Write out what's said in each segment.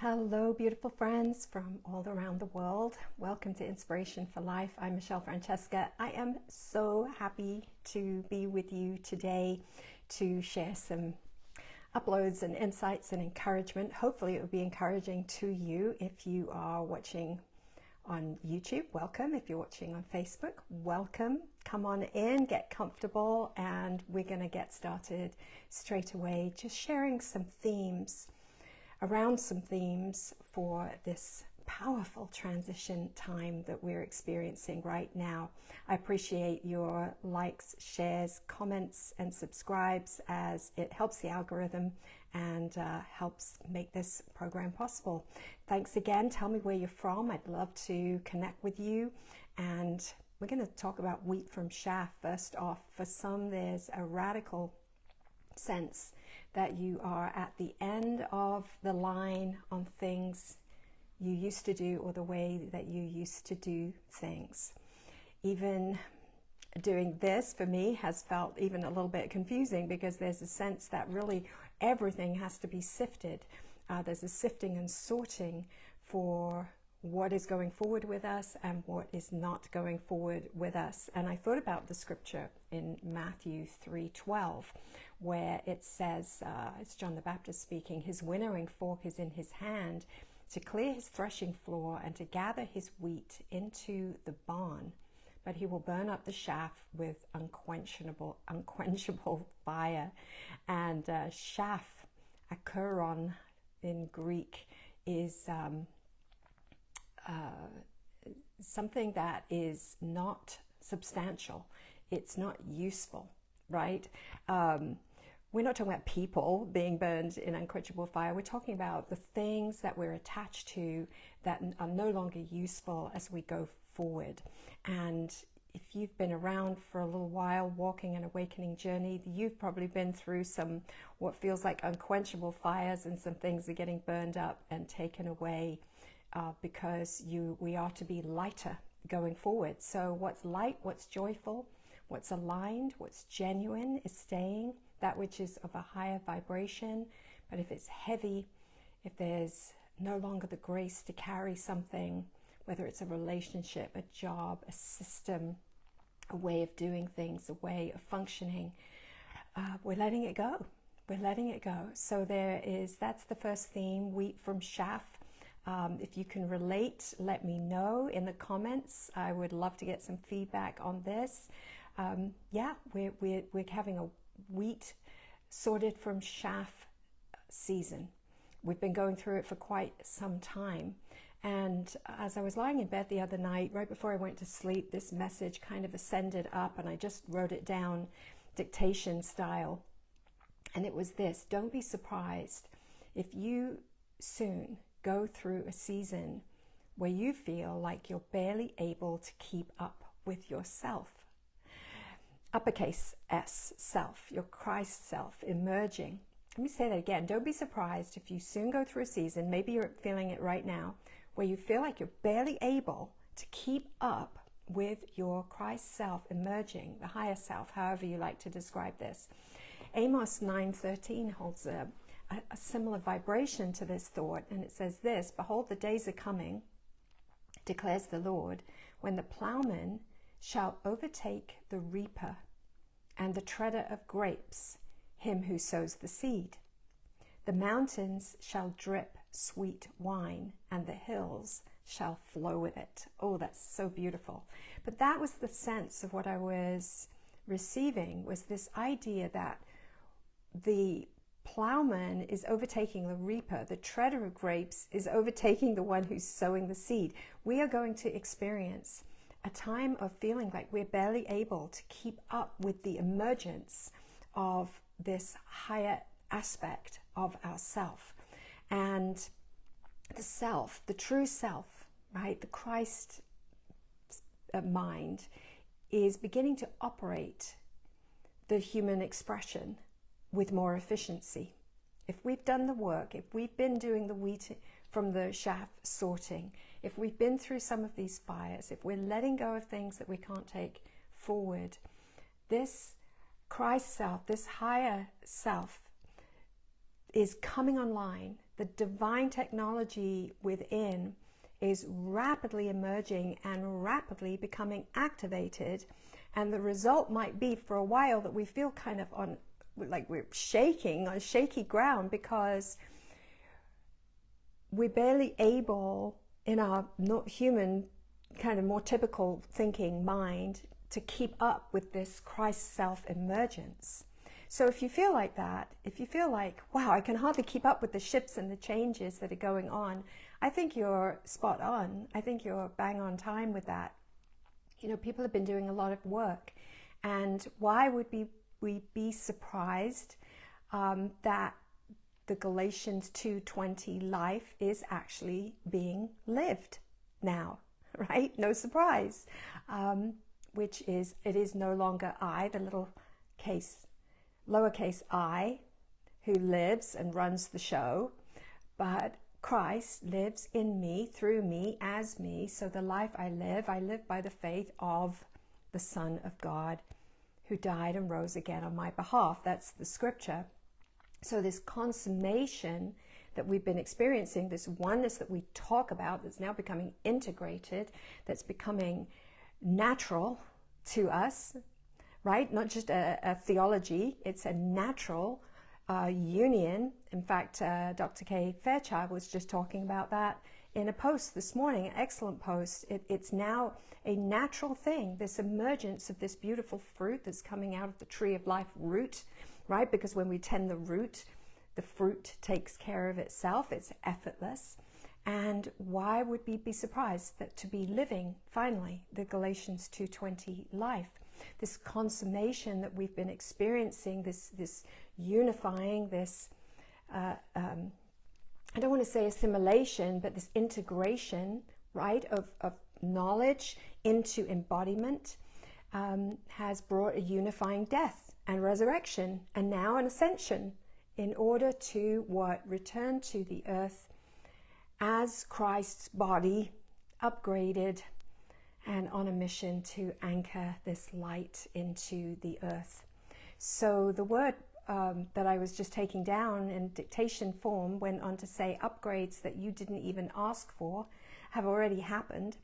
Hello, beautiful friends from all around the world. Welcome to Inspiration for Life. I'm Michelle Francesca. I am so happy to be with you today to share some uploads and insights and encouragement. Hopefully it will be encouraging to you. If you are watching on YouTube, welcome. If you're watching on Facebook, welcome. Come on in, get comfortable, and we're going to get started straight away, just sharing some themes for this powerful transition time that we're experiencing right now. I appreciate your likes, shares, comments, and subscribes, as it helps the algorithm and helps make this program possible. Thanks again. Tell me where you're from. I'd love to connect with you. And we're going to talk about wheat from chaff first off. For some, there's a radical sense that you are at the end of the line on things you used to do or the way that you used to do things. Even doing this for me has felt even a little bit confusing, because there's a sense that really everything has to be sifted. There's a sifting and sorting for what is going forward with us and what is not going forward with us. And I thought about the scripture in Matthew 3:12, where it says, it's John the Baptist speaking, his winnowing fork is in his hand to clear his threshing floor and to gather his wheat into the barn, but he will burn up the chaff with unquenchable fire. And chaff, acheron in Greek, is something that is not substantial. It's not useful, right? We're not talking about people being burned in unquenchable fire. We're talking about the things that we're attached to that are no longer useful as we go forward. And if you've been around for a little while, walking an awakening journey, you've probably been through some what feels like unquenchable fires, and some things are getting burned up and taken away, because we are to be lighter going forward. So what's light, what's joyful, what's aligned, what's genuine is staying, that which is of a higher vibration. But if it's heavy, if there's no longer the grace to carry something, whether it's a relationship, a job, a system, a way of doing things, a way of functioning, we're letting it go. We're letting it go. So that's the first theme, wheat from chaff. If you can relate, let me know in the comments. I would love to get some feedback on this. We're having a wheat sorted from chaff season. We've been going through it for quite some time. And as I was lying in bed the other night, right before I went to sleep, this message kind of ascended up, and I just wrote it down dictation style. And it was this: don't be surprised if you soon go through a season where you feel like you're barely able to keep up with yourself. Uppercase S, self, your Christ self emerging. Let me say that again. Don't be surprised if you soon go through a season, maybe you're feeling it right now, where you feel like you're barely able to keep up with your Christ self emerging, the higher self, however you like to describe this. Amos 9:13 holds a similar vibration to this thought, and it says this: behold, the days are coming, declares the Lord, when the plowman shall overtake the reaper and the treader of grapes, him who sows the seed. The mountains shall drip sweet wine, and the hills shall flow with it. Oh, that's so beautiful. But that was the sense of what I was receiving, was this idea that the plowman is overtaking the reaper, the treader of grapes is overtaking the one who's sowing the seed. We are going to experience a time of feeling like we're barely able to keep up with the emergence of this higher aspect of ourself. And the self, the true self, right, the Christ mind, is beginning to operate the human expression with more efficiency. If we've done the work, if we've been doing the wheat from the chaff sorting, if we've been through some of these fires, if we're letting go of things that we can't take forward, this Christ self, this higher self, is coming online. The divine technology within is rapidly emerging and rapidly becoming activated. And the result might be for a while that we feel kind of on, like we're shaking on shaky ground, because we're barely able in our not human kind of more typical thinking mind to keep up with this Christ self-emergence. So if you feel like that, if you feel like, wow, I can hardly keep up with the shifts and the changes that are going on, I think you're spot on. I think you're bang on time with that. You know, people have been doing a lot of work, and why would we be surprised that the Galatians 2:20 life is actually being lived now, right? No surprise. Which is, it is no longer I, the lowercase I, who lives and runs the show, but Christ lives in me, through me, as me. So the life I live by the faith of the Son of God, who died and rose again on my behalf. That's the scripture. So this consummation that we've been experiencing, this oneness that we talk about, that's now becoming integrated, that's becoming natural to us, right? Not just a theology, it's a natural union. In fact, Dr. Kay Fairchild was just talking about that in a post this morning, an excellent post. It's now a natural thing, this emergence of this beautiful fruit that's coming out of the tree of life root, right? Because when we tend the root, the fruit takes care of itself. It's effortless. And why would we be surprised that to be living, finally, the Galatians 2:20 life, this consummation that we've been experiencing, this unifying, this, I don't want to say assimilation, but this integration, right, of knowledge into embodiment, has brought a unifying death and resurrection, and now an ascension, in order to what? Return to the earth as Christ's body, upgraded and on a mission to anchor this light into the earth. So the word that I was just taking down in dictation form went on to say upgrades that you didn't even ask for have already happened.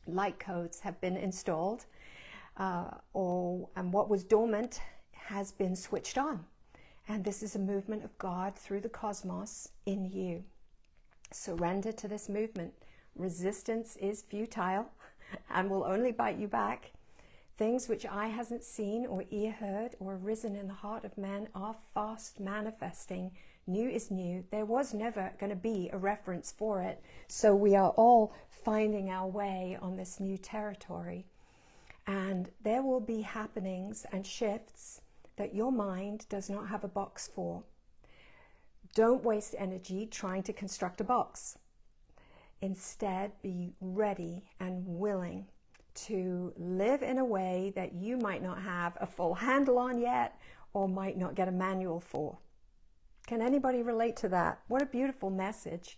Light codes have been installed, and what was dormant has been switched on. And this is a movement of God through the cosmos in you. Surrender to this movement. Resistance is futile and will only bite you back. Things which eye hasn't seen or ear heard or arisen in the heart of man are fast manifesting. New is new. There was never going to be a reference for it. So we are all finding our way on this new territory. And there will be happenings and shifts that your mind does not have a box for. Don't waste energy trying to construct a box. Instead, be ready and willing to live in a way that you might not have a full handle on yet, or might not get a manual for. Can anybody relate to that? What a beautiful message.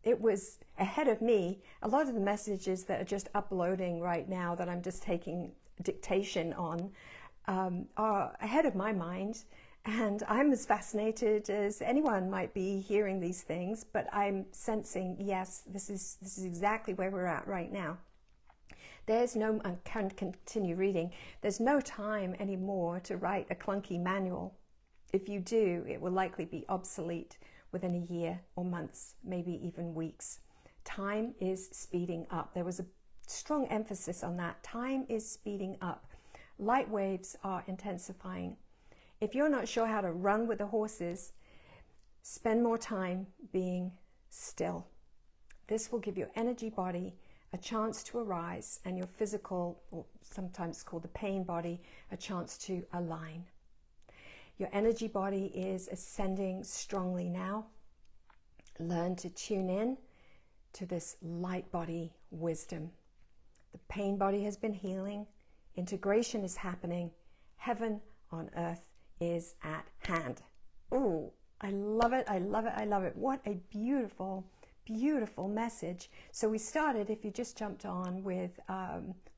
It was ahead of me. A lot of the messages that are just uploading right now, that I'm just taking dictation on, are ahead of my mind. And I'm as fascinated as anyone might be hearing these things, but I'm sensing, yes, this is exactly where we're at right now. There's no, I can continue reading, there's no time anymore to write a clunky manual. If you do, it will likely be obsolete within a year or months, maybe even weeks. Time is speeding up. There was a strong emphasis on that. Time is speeding up. Light waves are intensifying. If you're not sure how to run with the horses, spend more time being still. This will give your energy body a chance to arise, and your physical, or sometimes called the pain body, a chance to align. Your energy body is ascending strongly now. Learn to tune in to this light body wisdom. The pain body has been healing. Integration is happening. Heaven on earth is at hand. Oh, I love it. I love it. I love it. What a beautiful, beautiful message. So we started, if you just jumped on, with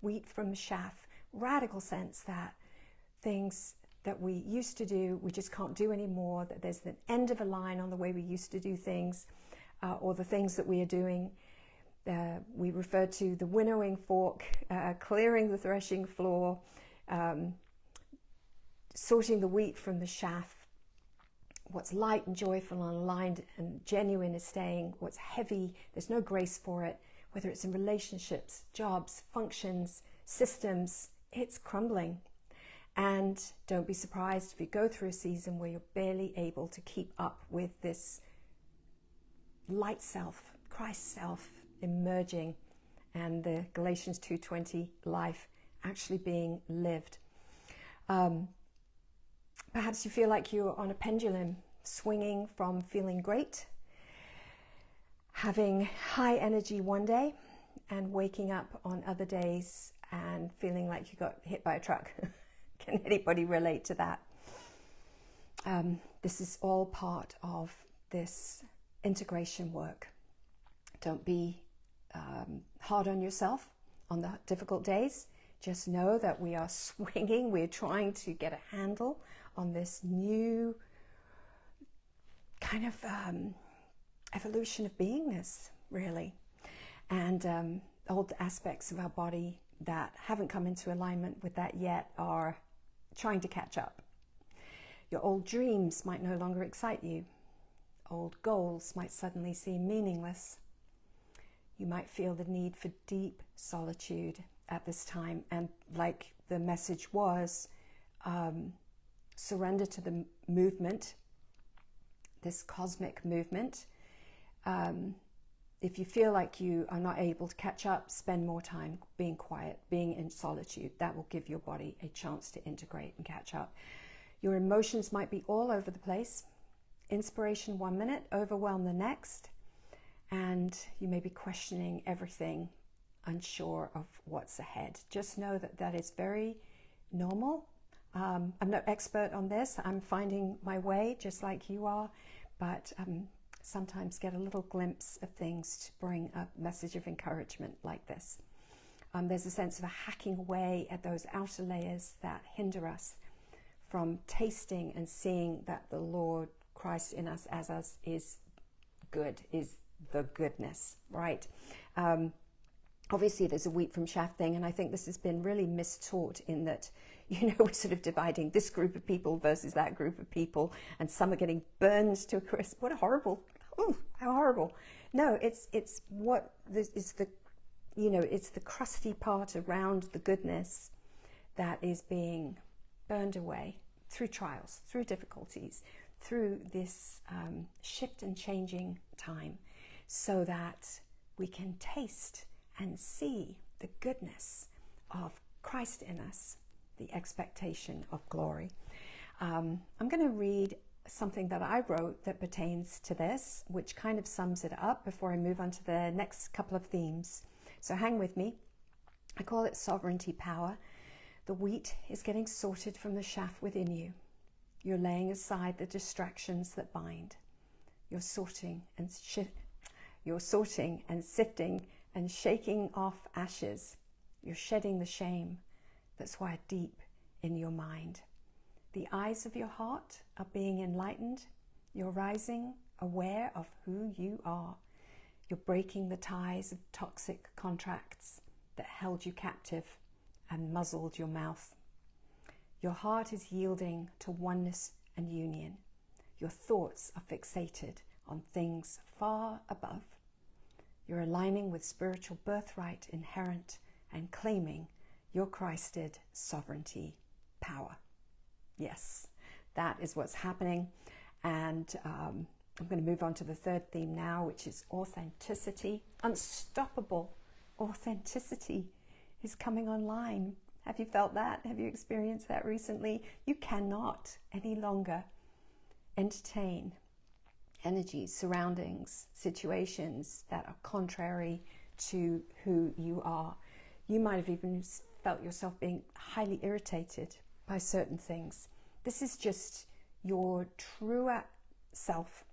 wheat from Chaff. Radical sense that things that we used to do, we just can't do anymore, that there's the end of a line on the way we used to do things, or the things that we are doing. We refer to the winnowing fork, clearing the threshing floor, sorting the wheat from the chaff. What's light and joyful and aligned and genuine is staying. What's heavy, there's no grace for it. Whether it's in relationships, jobs, functions, systems, it's crumbling. And don't be surprised if you go through a season where you're barely able to keep up with this light self, Christ self emerging, and the Galatians 2:20 life actually being lived. Perhaps you feel like you're on a pendulum, swinging from feeling great, having high energy one day, and waking up on other days and feeling like you got hit by a truck. Can anybody relate to that? This is all part of this integration work. Don't be hard on yourself on the difficult days. Just know that we are swinging. We're trying to get a handle on this new kind of evolution of beingness, really. And old aspects of our body that haven't come into alignment with that yet are trying to catch up. Your old dreams might no longer excite you. Old goals might suddenly seem meaningless. You might feel the need for deep solitude at this time. And like the message was, surrender to the movement, this cosmic movement. If you feel like you are not able to catch up, spend more time being quiet, being in solitude. That will give your body a chance to integrate and catch up. Your emotions might be all over the place. Inspiration 1 minute, overwhelm the next. And you may be questioning everything, unsure of what's ahead. Just know that that is very normal. I'm no expert on this. I'm finding my way just like you are, but sometimes get a little glimpse of things to bring a message of encouragement like this. There's a sense of a hacking away at those outer layers that hinder us from tasting and seeing that the Lord Christ in us as us is good, is the goodness, right? Obviously there's a wheat from chaff thing, and I think this has been really mistaught in that, we're sort of dividing this group of people versus that group of people, and some are getting burned to a crisp. What a horrible, how horrible. No, it's what this is it's the crusty part around the goodness that is being burned away through trials, through difficulties, through this shift and changing time, so that we can taste and see the goodness of Christ in us, the expectation of glory. I'm going to read something that I wrote that pertains to this, which kind of sums it up before I move on to the next couple of themes. So hang with me. I call it sovereignty power. The wheat is getting sorted from the chaff within you. You're laying aside the distractions that bind. You're sorting and sifting and shaking off ashes. You're shedding the shame that's wired deep in your mind. The eyes of your heart are being enlightened. You're rising, aware of who you are. You're breaking the ties of toxic contracts that held you captive and muzzled your mouth. Your heart is yielding to oneness and union. Your thoughts are fixated on things far above. You're aligning with spiritual birthright inherent and claiming your Christed sovereignty power. Yes, that is what's happening. And I'm going to move on to the third theme now, which is authenticity. Unstoppable authenticity is coming online. Have you felt that? Have you experienced that recently? You cannot any longer entertain energies, surroundings, situations that are contrary to who you are. You might have even felt yourself being highly irritated by certain things. This is just your true self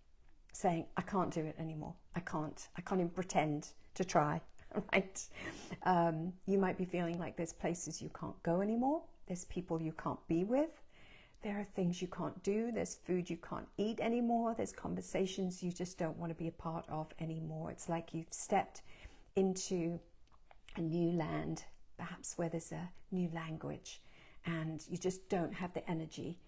saying, I can't do it anymore. I can't even pretend to try, right? You might be feeling like there's places you can't go anymore. There's people you can't be with. There are things you can't do. There's food you can't eat anymore. There's conversations you just don't want to be a part of anymore. It's like you've stepped into a new land, perhaps where there's a new language, and you just don't have the energy.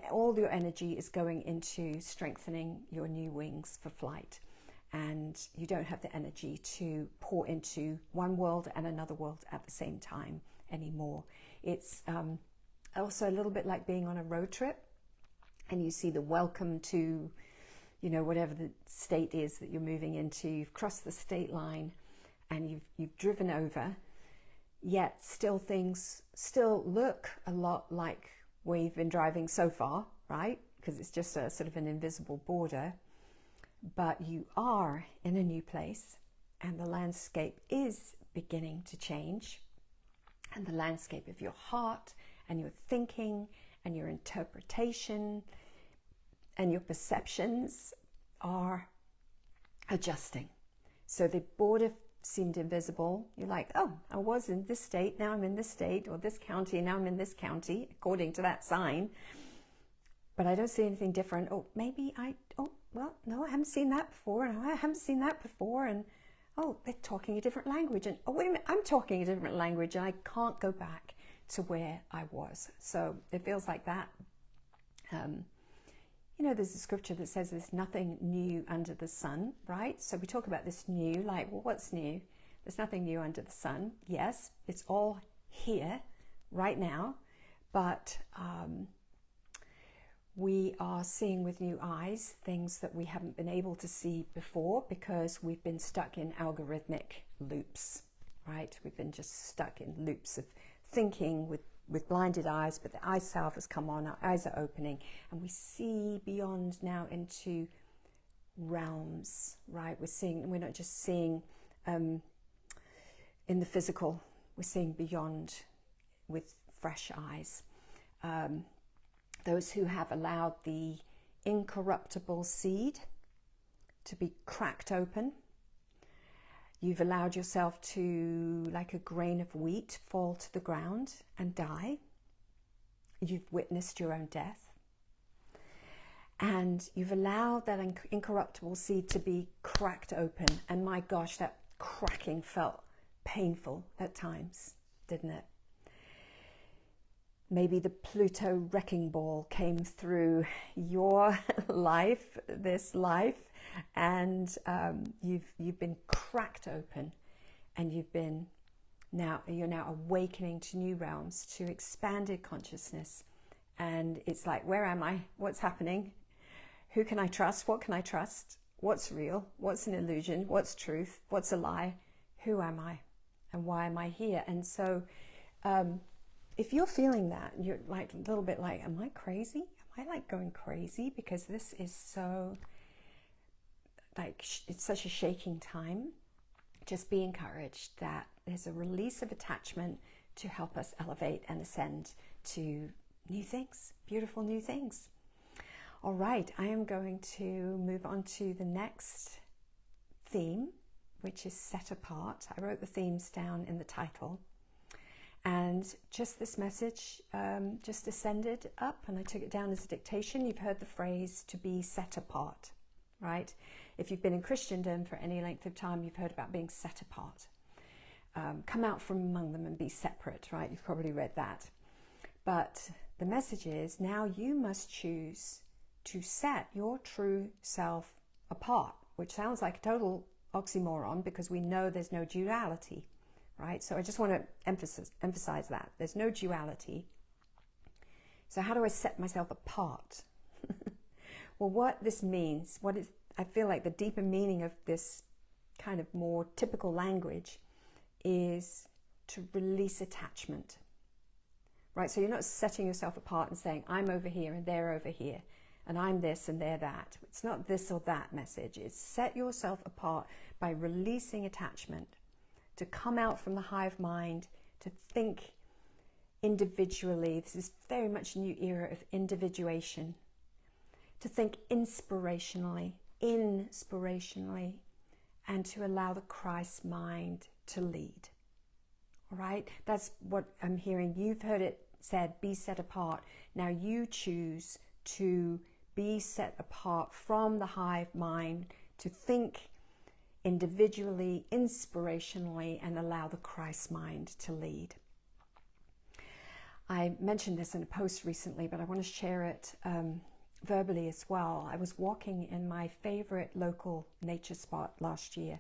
All your energy is going into strengthening your new wings for flight, and you don't have the energy to pour into one world and another world at the same time anymore. It's also a little bit like being on a road trip, and you see the welcome to, whatever the state is that you're moving into. You've crossed the state line and you've driven over, yet still things still look a lot like where you've been driving so far, right? Because it's just a sort of an invisible border. But you are in a new place, and the landscape is beginning to change. And the landscape of your heart and your thinking and your interpretation and your perceptions are adjusting. So the border seemed invisible. You're like, oh, I was in this state, now I'm in this state, or this county, now I'm in this county, according to that sign. But I don't see anything different. No, I haven't seen that before, and I haven't seen that before, and oh, they're talking a different language, and oh, wait a minute, I'm talking a different language, and I can't go back to where I was. So it feels like that. There's a scripture that says there's nothing new under the sun, right? So we talk about this new, like, well, what's new? There's nothing new under the sun. Yes, it's all here right now, but we are seeing with new eyes things that we haven't been able to see before because we've been stuck in algorithmic loops, right? We've been just stuck in loops of thinking with blinded eyes, but the eye salve has come on, our eyes are opening, and we see beyond now into realms, right? We're not just seeing in the physical, we're seeing beyond with fresh eyes. Those who have allowed the incorruptible seed to be cracked open, you've allowed yourself to, like a grain of wheat, fall to the ground and die. You've witnessed your own death. And you've allowed that incorruptible seed to be cracked open. And my gosh, that cracking felt painful at times, didn't it? Maybe the Pluto wrecking ball came through your life, this life, and you've been cracked open, and you're now awakening to new realms, to expanded consciousness. And it's like, where am I? What's happening? Who can I trust? What can I trust? What's real? What's an illusion? What's truth? What's a lie? Who am I? And why am I here? And so if you're feeling that, you're like a little bit like, am I crazy? Am I like going crazy? Because this is so, like, it's such a shaking time. Just be encouraged that there's a release of attachment to help us elevate and ascend to new things, beautiful new things. All right, I am going to move on to the next theme, which is set apart. I wrote the themes down in the title. And just this message just descended up, and I took it down as a dictation. You've heard the phrase to be set apart, right? If you've been in Christendom for any length of time, you've heard about being set apart. Come out from among them and be separate, right? You've probably read that. But the message is, now you must choose to set your true self apart, which sounds like a total oxymoron because we know there's no duality, right? So I just want to emphasize that. There's no duality. So how do I set myself apart? Well, what this means, I feel like the deeper meaning of this kind of more typical language is to release attachment, right? So you're not setting yourself apart and saying, I'm over here and they're over here, and I'm this and they're that. It's not this or that message. It's set yourself apart by releasing attachment, to come out from the hive mind, to think individually. This is very much a new era of individuation. To think inspirationally, and to allow the Christ mind to lead. All right? That's what I'm hearing. You've heard it said, be set apart. Now you choose to be set apart from the hive mind, to think individually, inspirationally, and allow the Christ mind to lead. I mentioned this in a post recently, but I want to share it verbally as well. I was walking in my favorite local nature spot last year,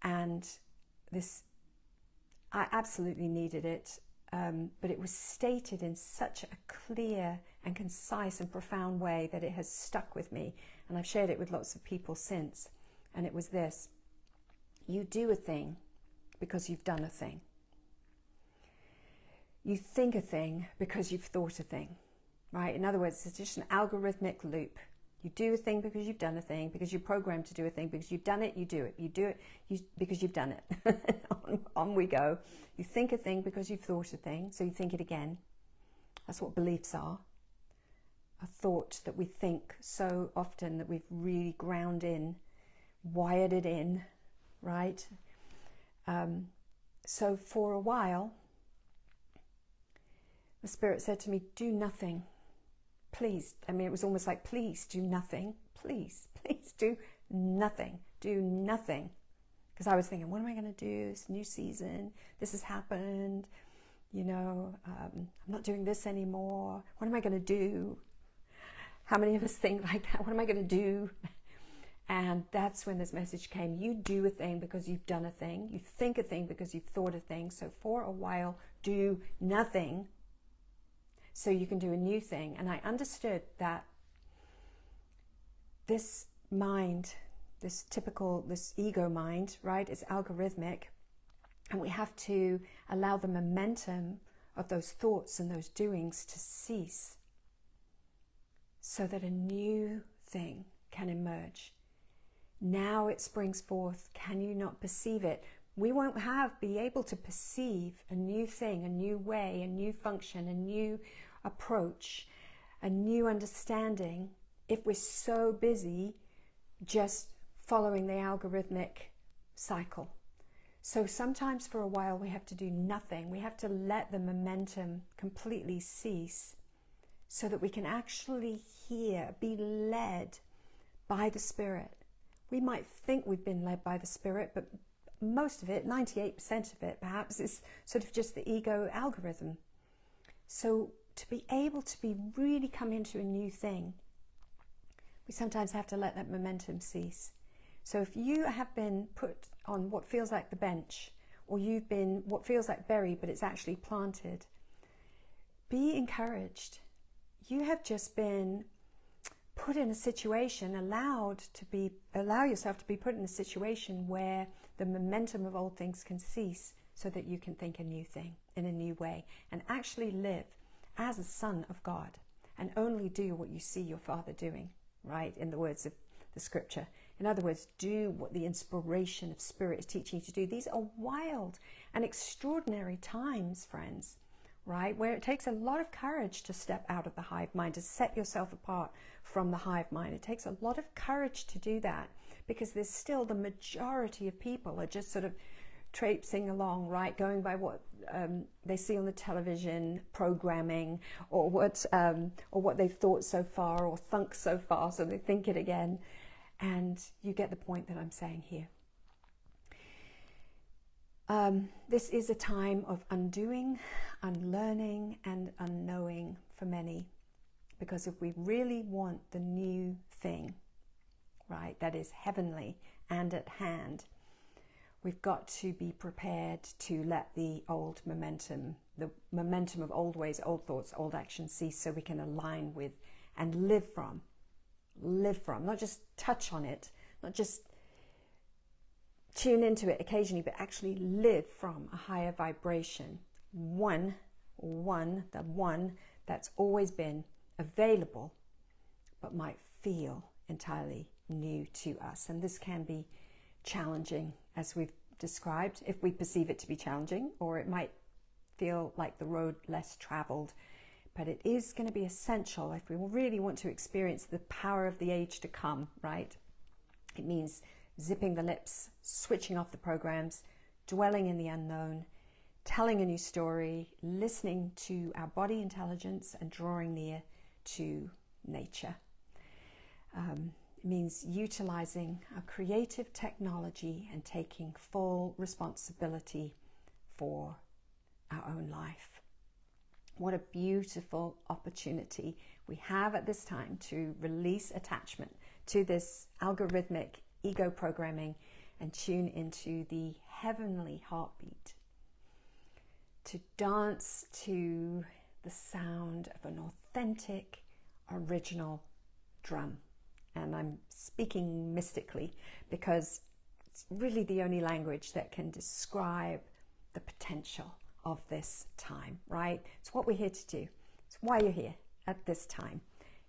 and I absolutely needed it, but it was stated in such a clear and concise and profound way that it has stuck with me, and I've shared it with lots of people since. And it was this: you do a thing because you've done a thing. You think a thing because you've thought a thing, right? In other words, it's just an algorithmic loop. You do a thing because you've done a thing, because you're programmed to do a thing, because you've done it, you do it. You do it because you've done it. on we go. You think a thing because you've thought a thing, so you think it again. That's what beliefs are. A thought that we think so often that we've really ground in, wired it in, right? So for a while, the Spirit said to me, do nothing. Please. I mean, it was almost like, please do nothing. Please do nothing. Do nothing. Because I was thinking, what am I going to do? This new season, this has happened. You know, I'm not doing this anymore. What am I going to do? How many of us think like that? What am I going to do? And that's when this message came. You do a thing because you've done a thing. You think a thing because you've thought a thing. So for a while, do nothing so you can do a new thing. And I understood that this mind, this ego mind, right, is algorithmic. And we have to allow the momentum of those thoughts and those doings to cease so that a new thing can emerge. Now it springs forth. Can you not perceive it? We won't be able to perceive a new thing, a new way, a new function, a new approach, a new understanding if we're so busy just following the algorithmic cycle. So sometimes for a while we have to do nothing. We have to let the momentum completely cease so that we can actually be led by the Spirit. We might think we've been led by the Spirit, but most of it, 98% of it perhaps, is sort of just the ego algorithm. So to be able to really come into a new thing, we sometimes have to let that momentum cease. So if you have been put on what feels like the bench, or you've been what feels like buried, but it's actually planted, be encouraged. You have just been put in a situation, allow yourself to be put in a situation where the momentum of old things can cease so that you can think a new thing in a new way and actually live as a son of God and only do what you see your Father doing, right? In the words of the scripture. In other words, do what the inspiration of Spirit is teaching you to do. These are wild and extraordinary times, friends, right? Where it takes a lot of courage to step out of the hive mind, to set yourself apart from the hive mind. It takes a lot of courage to do that because there's still the majority of people are just sort of traipsing along, right? Going by what they see on the television programming or what they've thought so far or thunk so far, so they think it again. And you get the point that I'm saying here. This is a time of undoing, unlearning, and unknowing for many. Because if we really want the new thing, right, that is heavenly and at hand, we've got to be prepared to let the old momentum, the momentum of old ways, old thoughts, old actions cease so we can align with and live from, not just touch on it, not just tune into it occasionally, but actually live from a higher vibration. The one that's always been available, but might feel entirely new to us. And this can be challenging, as we've described, if we perceive it to be challenging, or it might feel like the road less traveled. But it is going to be essential if we really want to experience the power of the age to come, right? It means zipping the lips, switching off the programs, dwelling in the unknown, telling a new story, listening to our body intelligence, and drawing near to nature. It means utilizing our creative technology and taking full responsibility for our own life. What a beautiful opportunity we have at this time to release attachment to this algorithmic ego programming and tune into the heavenly heartbeat, to dance to the sound of an authentic, original drum. And I'm speaking mystically because it's really the only language that can describe the potential of this time, right? It's what we're here to do. It's why you're here at this time.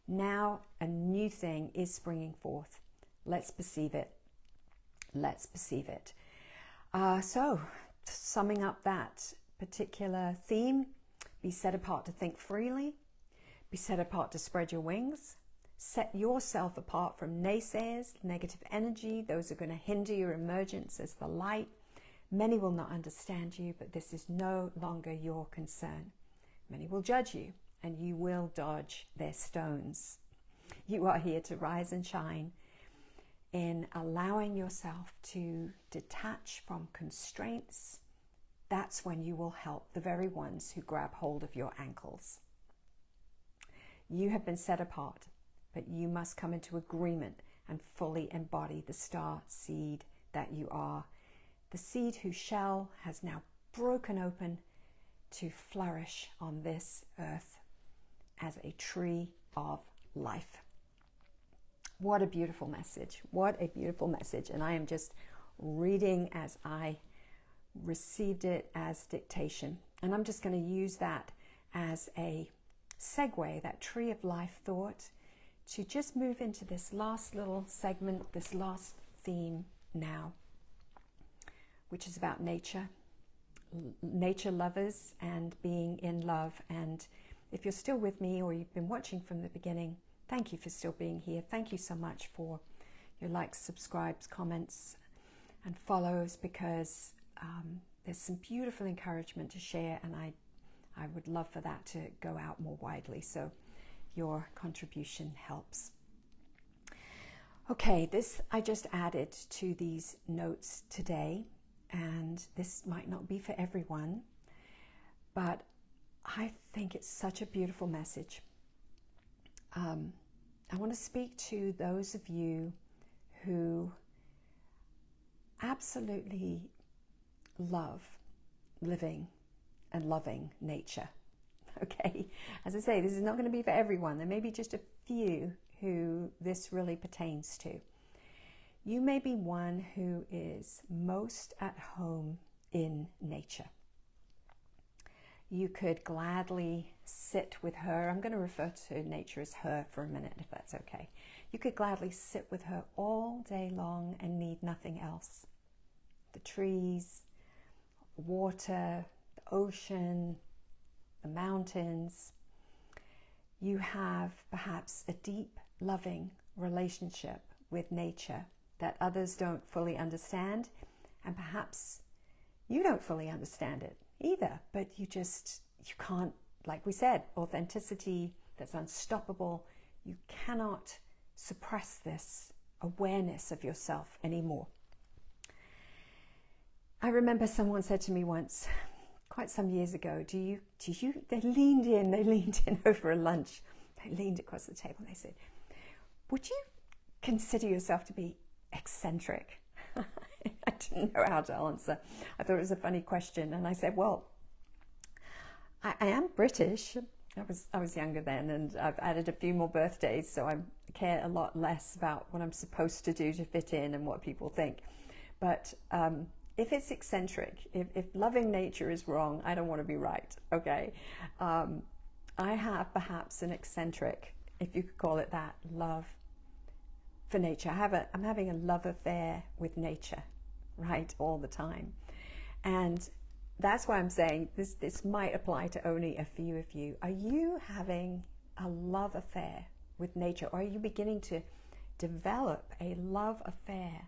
Now a new thing is springing forth. Let's perceive it. Let's perceive it. So, summing up that particular theme, be set apart to think freely, be set apart to spread your wings, set yourself apart from naysayers, negative energy, those are going to hinder your emergence as the light. Many will not understand you, but this is no longer your concern. Many will judge you, and you will dodge their stones. You are here to rise and shine in allowing yourself to detach from constraints. That's when you will help the very ones who grab hold of your ankles. You have been set apart, but you must come into agreement and fully embody the star seed that you are. The seed whose shell has now broken open to flourish on this earth as a tree of life. What a beautiful message. What a beautiful message. And I am just reading as I received it as dictation. And I'm just going to use that as a segue, that tree of life thought, to just move into this last little segment, this last theme now, which is about nature lovers and being in love. And if you're still with me or you've been watching from the beginning, thank you for still being here. Thank you so much for your likes, subscribes, comments, and follows, because there's some beautiful encouragement to share, and I would love for that to go out more widely. So your contribution helps. Okay, this I just added to these notes today, and this might not be for everyone, but I think it's such a beautiful message. I want to speak to those of you who absolutely love living and loving nature. Okay, as I say, this is not going to be for everyone. There may be just a few who this really pertains to. You may be one who is most at home in nature. You could gladly sit with her. I'm going to refer to nature as her for a minute, if that's okay. You could gladly sit with her all day long and need nothing else. The trees, the water, the ocean, the mountains. You have perhaps a deep, loving relationship with nature that others don't fully understand, and perhaps you don't fully understand it either, but you can't, like we said, authenticity that's unstoppable. You cannot suppress this awareness of yourself anymore. I remember someone said to me once, quite some years ago, they leaned in over a lunch. They leaned across the table and they said, would you consider yourself to be eccentric? I didn't know how to answer. I thought it was a funny question, and I said, well, I am British. I was younger then, and I've added a few more birthdays, so I care a lot less about what I'm supposed to do to fit in and what people think. But if it's eccentric, if loving nature is wrong, I don't want to be right, okay? I have perhaps an eccentric, if you could call it that, love for nature. I'm having a love affair with nature, right, all the time. And that's why I'm saying this might apply to only a few of you. Are you having a love affair with nature, or are you beginning to develop a love affair,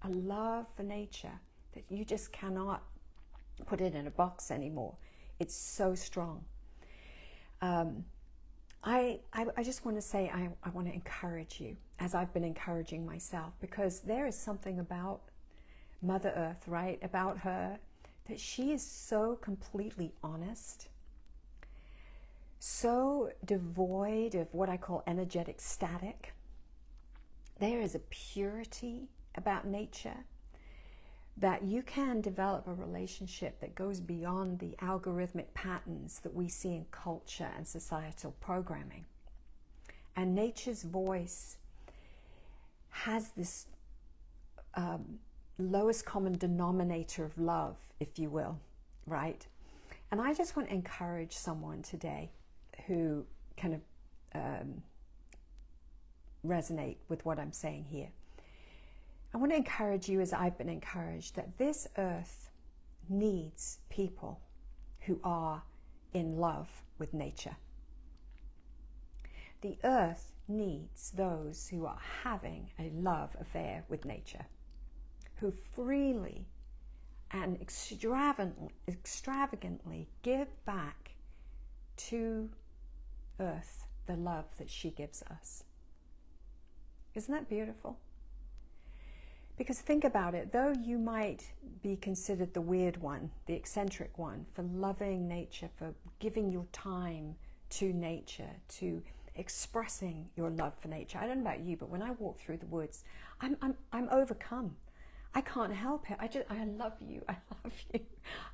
a love for nature that you just cannot put it in a box anymore. It's so strong. I just want to say I want to encourage you, as I've been encouraging myself, because there is something about Mother Earth, right, about her, that she is so completely honest, so devoid of what I call energetic static. There is a purity about nature that you can develop a relationship that goes beyond the algorithmic patterns that we see in culture and societal programming. And nature's voice has this lowest common denominator of love, if you will, right? And I just want to encourage someone today who kind of resonate with what I'm saying here. I want to encourage you, as I've been encouraged, that this earth needs people who are in love with nature. The earth needs those who are having a love affair with nature, who freely and extravagantly give back to earth the love that she gives us. Isn't that beautiful? Because think about it, though you might be considered the weird one, the eccentric one, for loving nature, for giving your time to nature, to expressing your love for nature. I don't know about you, but when I walk through the woods, I'm overcome. I can't help it. I love you. I love you.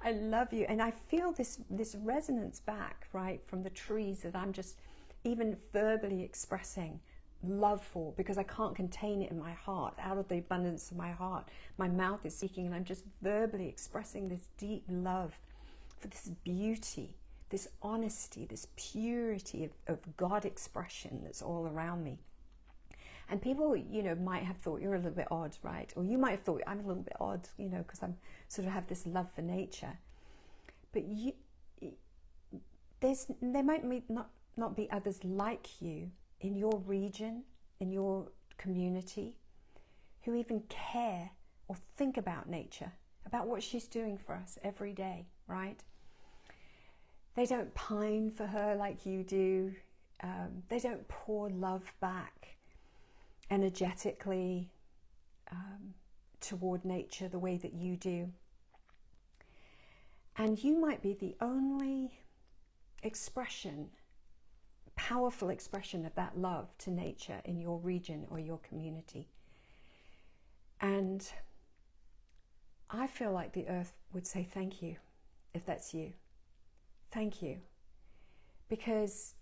I love you. And I feel this resonance back, right, from the trees that I'm just even verbally expressing love for, because I can't contain it in my heart. Out of the abundance of my heart, my mouth is speaking, and I'm just verbally expressing this deep love for this beauty, this honesty, this purity of God expression that's all around me. And people, might have thought you're a little bit odd, right? Or you might have thought I'm a little bit odd, because I'm sort of have this love for nature. But there might not be others like you in your region, in your community, who even care or think about nature, about what she's doing for us every day, right? They don't pine for her like you do. They don't pour love back energetically toward nature the way that you do. And you might be the only powerful expression of that love to nature in your region or your community. And I feel like the earth would say thank you, if that's you. Thank you. Because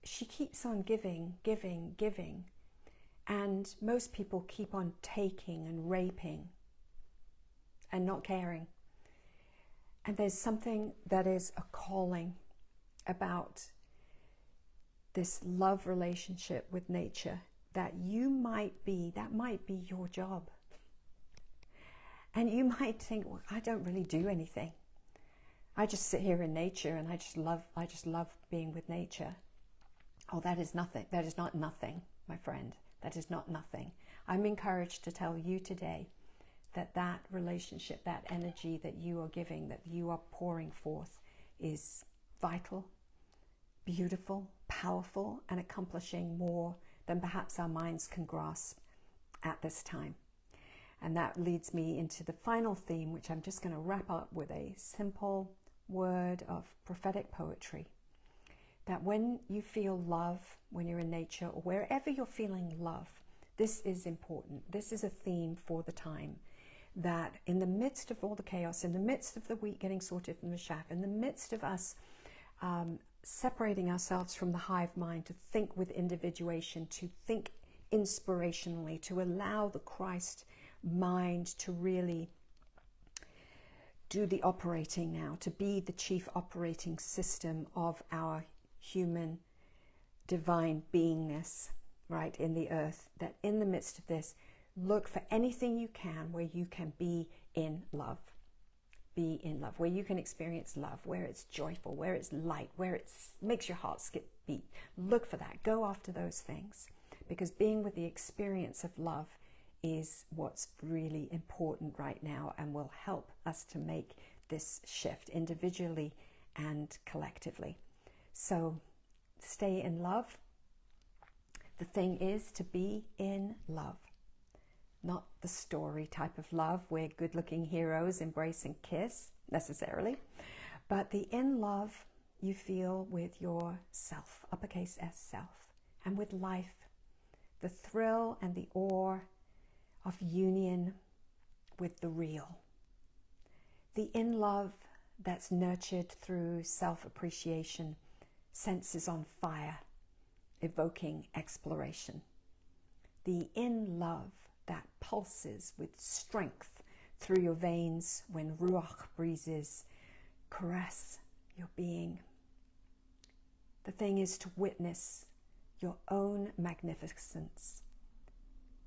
she keeps on giving, giving, giving. And most people keep on taking and raping and not caring. And there's something that is a calling about this love relationship with nature that might be your job. And you might think, well, I don't really do anything. I just sit here in nature and I just love being with nature. Oh, that is nothing. That is not nothing, my friend. That is not nothing. I'm encouraged to tell you today that relationship, that energy that you are giving, that you are pouring forth, is vital, beautiful, powerful, and accomplishing more than perhaps our minds can grasp at this time. And that leads me into the final theme, which I'm just going to wrap up with a simple word of prophetic poetry. That when you feel love, when you're in nature, or wherever you're feeling love, this is important. This is a theme for the time. That in the midst of all the chaos, in the midst of the wheat getting sorted from the chaff, in the midst of us separating ourselves from the hive mind to think with individuation, to think inspirationally, to allow the Christ mind to really do the operating now, to be the chief operating system of our human divine beingness, right, in the earth, that in the midst of this, look for anything you can where you can be in love. Be in love, where you can experience love, where it's joyful, where it's light, where it makes your heart skip beat. Look for that. Go after those things, because being with the experience of love is what's really important right now and will help us to make this shift individually and collectively. So stay in love. The thing is to be in love, not the story type of love where good-looking heroes embrace and kiss necessarily, but the in love you feel with yourself, uppercase S, self, and with life, the thrill and the awe of union with the real. The in love that's nurtured through self-appreciation, senses on fire, evoking exploration. The in love that pulses with strength through your veins when ruach breezes caress your being. The thing is to witness your own magnificence,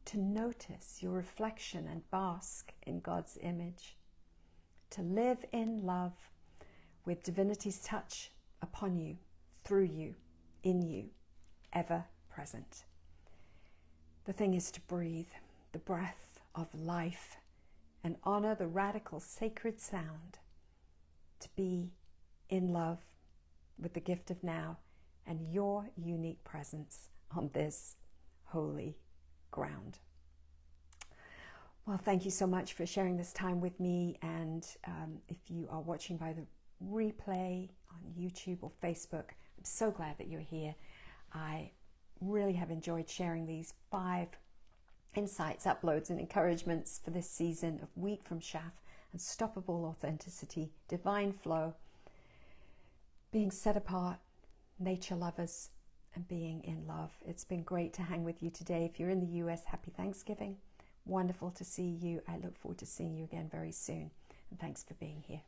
to notice your reflection and bask in God's image, to live in love with divinity's touch upon you, through you, in you, ever present. The thing is to breathe the breath of life and honor the radical sacred sound, to be in love with the gift of now and your unique presence on this holy ground. Well, thank you so much for sharing this time with me. And if you are watching by the replay on YouTube or Facebook, I'm so glad that you're here. I really have enjoyed sharing these 5 insights, uploads, and encouragements for this season of Wheat from Chaff: Unstoppable Authenticity, Divine Flow, being set apart, nature lovers, and being in love. It's been great to hang with you today. If you're in the US, happy Thanksgiving. Wonderful to see you. I look forward to seeing you again very soon. And thanks for being here.